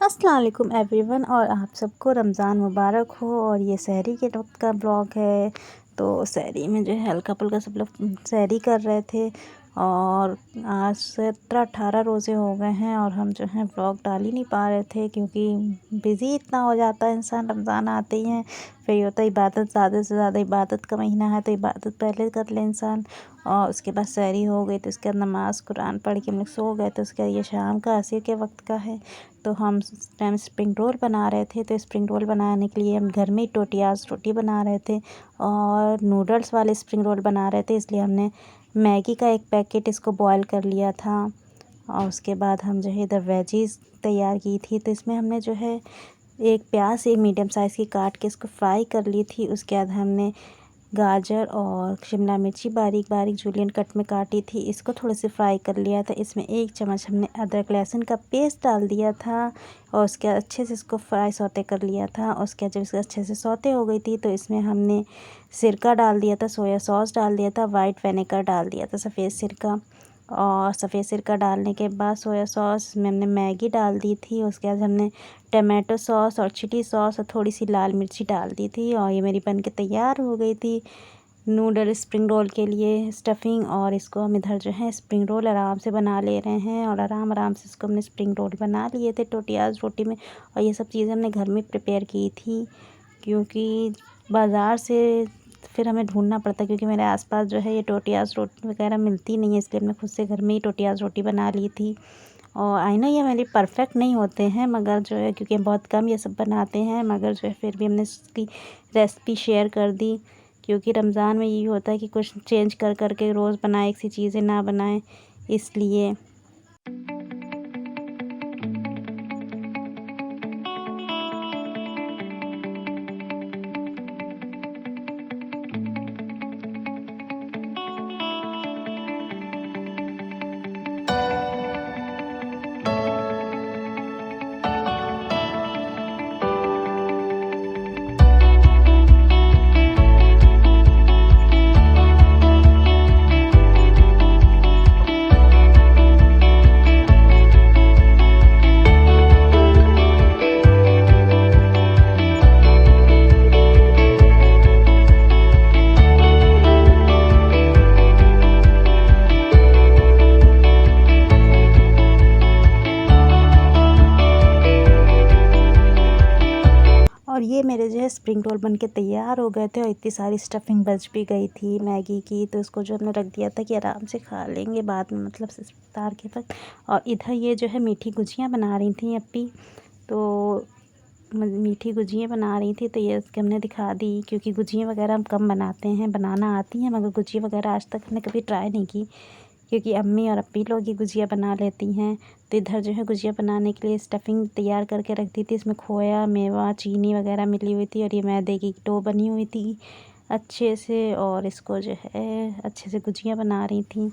अस्सलाम वालेकुम एवरीवन और आप सबको रमज़ान मुबारक हो। और ये सहरी के वक्त का ब्लॉग है। तो सहरी में जो है हल्का फुल्का सब लोग सहरी कर रहे थे। और आज 17-18 रोज़े हो गए हैं और हम जो है ब्लॉग डाल ही नहीं पा रहे थे क्योंकि बिज़ी इतना हो जाता है इंसान। रमज़ान आते ही हैं, फिर ये होता है इबादत, ज़्यादा से ज़्यादा इबादत का महीना है तो इबादत पहले कर ले इंसान। और उसके बाद सहरी हो गई तो उसके बाद नमाज़ कुरान पढ़ के हम लोग सो गए। तो उसके बाद ये शाम का असर के वक्त का है। तो हम उस टाइम स्प्रिंग रोल बना रहे थे। तो स्प्रिंग रोल बनाने के लिए हम घर में ही टोटियाज़ रोटी बना रहे थे और नूडल्स वाले स्प्रिंग रोल बना रहे थे। इसलिए हमने मैगी का एक पैकेट इसको बॉयल कर लिया था। और उसके बाद हम जो है इधर वेजीज़ तैयार की थी। तो इसमें हमने जो है एक प्याज एक मीडियम साइज़ की काट के इसको फ्राई कर ली थी। उसके बाद हमने गाजर और शिमला मिर्ची बारीक बारीक जूलियन कट में काटी थी, इसको थोड़े से फ्राई कर लिया था। इसमें 1 चम्मच हमने अदरक लहसुन का पेस्ट डाल दिया था और उसके बाद अच्छे से इसको फ्राई सौते कर लिया था। और उसके बाद जब इसको अच्छे से सौते हो गई थी तो इसमें हमने सिरका डाल दिया था, सोया सॉस डाल दिया था, वाइट विनेगर डाल दिया था, सफ़ेद सिरका। और सफ़ेद सिरका डालने के बाद सोया सॉस में हमने मैगी डाल दी थी। उसके बाद हमने टमाटो सॉस और चिली सॉस और थोड़ी सी लाल मिर्ची डाल दी थी। और ये मेरी बन के तैयार हो गई थी नूडल स्प्रिंग रोल के लिए स्टफिंग। और इसको हम इधर जो है स्प्रिंग रोल आराम से बना ले रहे हैं और आराम से इसको हमने स्प्रिंग रोल बना लिए थे टोटियाज़ रोटी में। और ये सब चीज़ें हमने घर में प्रिपेयर की थी क्योंकि बाज़ार से फिर हमें ढूंढना पड़ता क्योंकि मेरे आसपास जो है ये टोटियाज़ रोटी वगैरह मिलती नहीं है। इसलिए हमने खुद से घर में ही टोटियाज़ रोटी बना ली थी। और आई नो ये मेरे परफेक्ट नहीं होते हैं मगर जो है क्योंकि हम बहुत कम ये सब बनाते हैं, मगर जो है फिर भी हमने इसकी रेसिपी शेयर कर दी क्योंकि रमज़ान में यही होता है कि कुछ चेंज कर कर के रोज़ बनाए, एक सी चीज़ें ना बनाएं, इसलिए। और ये मेरे जो है स्प्रिंग रोल बन के तैयार हो गए थे और इतनी सारी स्टफिंग बच भी गई थी मैगी की। तो उसको जो हमने रख दिया था कि आराम से खा लेंगे बाद में, मतलब इफ्तार के वक्त। और इधर ये जो है मीठी गुजियाँ बना रही थी अप्पी, तो मीठी गुजियाँ बना रही थी। तो ये इसके हमने दिखा दी क्योंकि गुजियाँ वगैरह हम कम बनाते हैं, बनाना आती हैं मगर गुजिया वगैरह आज तक हमने कभी ट्राई नहीं की क्योंकि अम्मी और अप्पी लोग ही गुजिया बना लेती हैं। तो इधर जो है गुजिया बनाने के लिए स्टफिंग तैयार करके रख दी थी। इसमें खोया, मेवा, चीनी वगैरह मिली हुई थी और ये मैदे की डो बनी हुई थी अच्छे से। और इसको जो है अच्छे से गुजिया बना रही थी।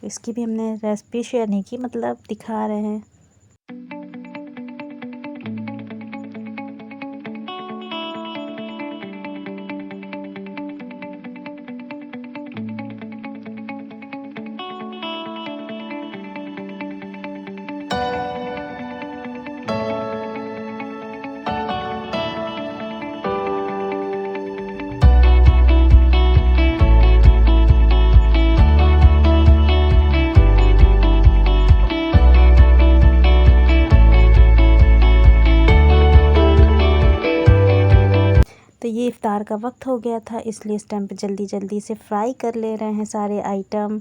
तो इसकी भी हमने रेसिपी शेयर नहीं की, मतलब दिखा रहे हैं। तो ये इफ़्तार का वक्त हो गया था इसलिए इस टाइम पे जल्दी जल्दी से फ्राई कर ले रहे हैं सारे आइटम।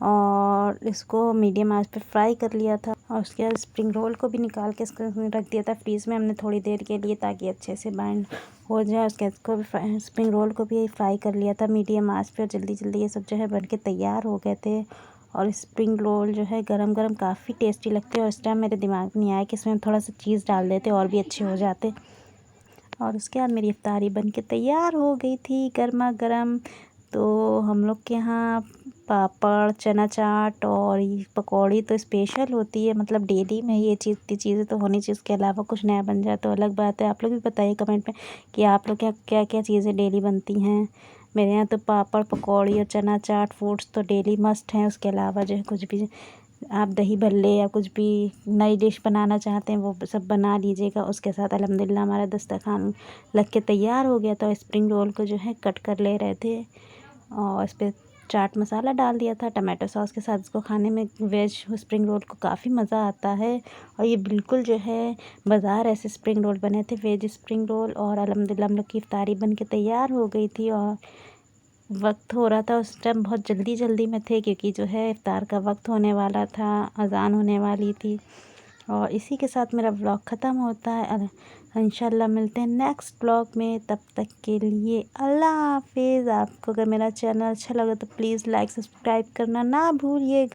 और इसको मीडियम आंच पे फ्राई कर लिया था। और उसके बाद स्प्रिंग रोल को भी निकाल के इसको रख दिया था फ्रीज़ में हमने थोड़ी देर के लिए ताकि अच्छे से बाइंड हो जाए। उसके बाद इसको भी स्प्रिंग रोल को भी फ्राई कर लिया था मीडियम आंच पे। और जल्दी जल्दी ये सब जो है बन के तैयार हो गए थे। और स्प्रिंग रोल जो है गरम गरम काफ़ी टेस्टी लगते हैं। और इस टाइम मेरे दिमाग में नहीं आया कि इसमें थोड़ा सा चीज़ डाल देते और भी अच्छे हो जाते। और उसके बाद मेरी इफ्तारी बन के तैयार हो गई थी गर्मा गर्म। तो हम लोग के यहाँ पापड़, चना चाट और ये पकौड़ी तो स्पेशल होती है, मतलब डेली में ये चीज़ें तो होनी चाहिए। इसके अलावा कुछ नया बन जाए तो अलग बात है। आप लोग भी बताइए कमेंट में कि आप लोग के यहाँ क्या क्या चीज़ें डेली बनती हैं। मेरे यहाँ तो पापड़, पकौड़ी और चना चाट, फ्रूट्स तो डेली मस्ट हैं। उसके अलावा जो है कुछ भी आप दही भल्ले या कुछ भी नई डिश बनाना चाहते हैं वो सब बना लीजिएगा। उसके साथ अल्हम्दुलिल्लाह हमारा दस्तरखान लग के तैयार हो गया। तो स्प्रिंग रोल को जो है कट कर ले रहे थे और इस पर चाट मसाला डाल दिया था टमाटो सॉस के साथ। इसको खाने में वेज स्प्रिंग रोल को काफ़ी मज़ा आता है। और ये बिल्कुल जो है बाज़ार ऐसे स्प्रिंग रोल बने थे, वेज स्प्रिंग रोल। और अल्हम्दुलिल्लाह हम लोग की इफ्तारी बन के तैयार हो गई थी और वक्त हो रहा था उस टाइम, बहुत जल्दी जल्दी में थे क्योंकि जो है इफ्तार का वक्त होने वाला था, अज़ान होने वाली थी। और इसी के साथ मेरा व्लॉग ख़त्म होता है। इंशाल्लाह मिलते हैं नेक्स्ट व्लॉग में, तब तक के लिए अल्लाह हाफिज़। आपको अगर मेरा चैनल अच्छा लगे तो प्लीज़ लाइक सब्सक्राइब करना ना भूलिएगा।